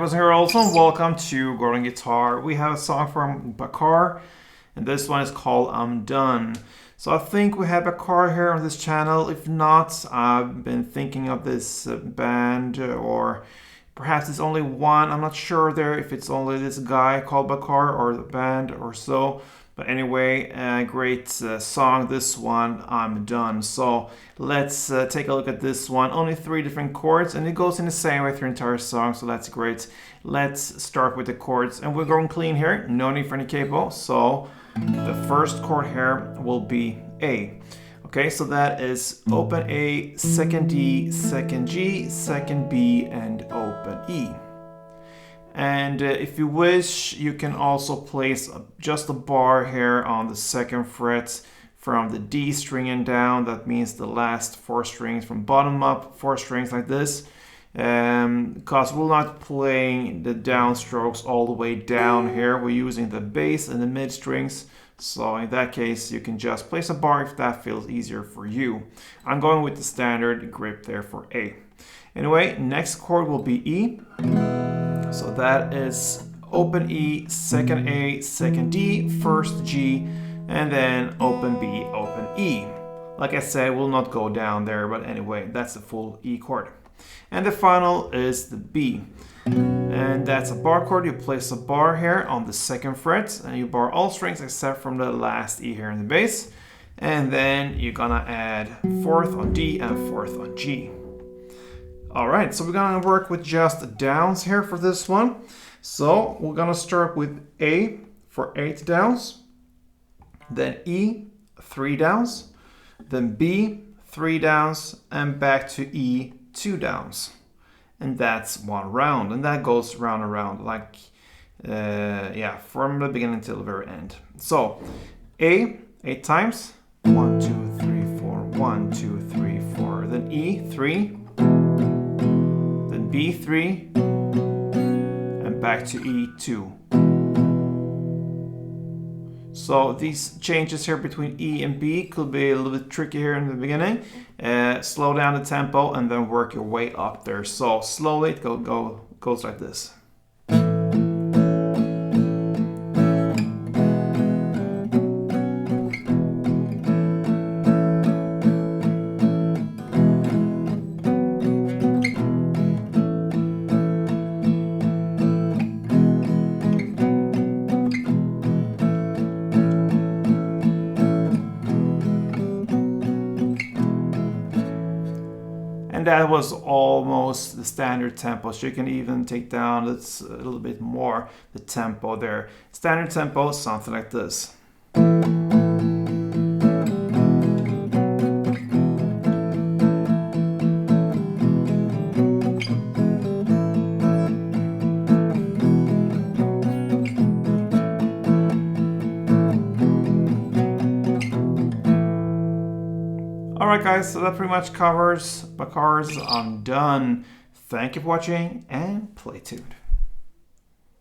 was here also, and welcome to Golden Guitar. We have a song from BAKAR, and this one is called I'm Done. So I think we have BAKAR here on this channel. If not, I've been thinking of this band, or perhaps it's only one. I'm not sure there if it's only this guy called BAKAR or the band or so. But anyway, great song, this one, I'm Done. So let's take a look at this one. Only 3 different chords, and it goes in the same way through the entire song, so that's great. Let's start with the chords, and we're going clean here. No need for any capo. So the first chord here will be A. Okay, so that is open A, second D, second G, second B, and open E. And if you wish, you can also place just a bar here on the 2nd fret from the D string and down. That means the last 4 strings from bottom up, 4 strings like this. Because we're not playing the downstrokes all the way down here. We're using the bass and the mid strings. So in that case, you can just place a bar if that feels easier for you. I'm going with the standard grip there for A. Anyway, next chord will be E. So that is open E, second A, second D, first G, and then open B, open E. Like I said, we'll not go down there, but anyway, that's the full E chord. And the final is the B. And that's a bar chord. You place a bar here on the 2nd fret, and you bar all strings except from the last E here in the bass. And then you're gonna add 4th on D and 4th on G. Alright, so we're gonna work with just downs here for this one. So we're gonna start with A for 8 downs, then E, 3 downs, then B, 3 downs, and back to E, 2 downs. And that's 1 round, and that goes round and round, like, yeah, from the beginning till the very end. So A, 8 times, 1, 2, 3, 4, 1, 2, 3, 4, then E, 3, B3, and back to E2. So these changes here between E and B could be a little bit tricky here in the beginning. Slow down the tempo and then work your way up there. So slowly it goes like this. And that was almost the standard tempo, so you can even take down a little bit more the tempo there. Standard tempo, something like this. Alright guys, so that pretty much covers BAKAR's I'm Done. Thank you for watching and play tuned.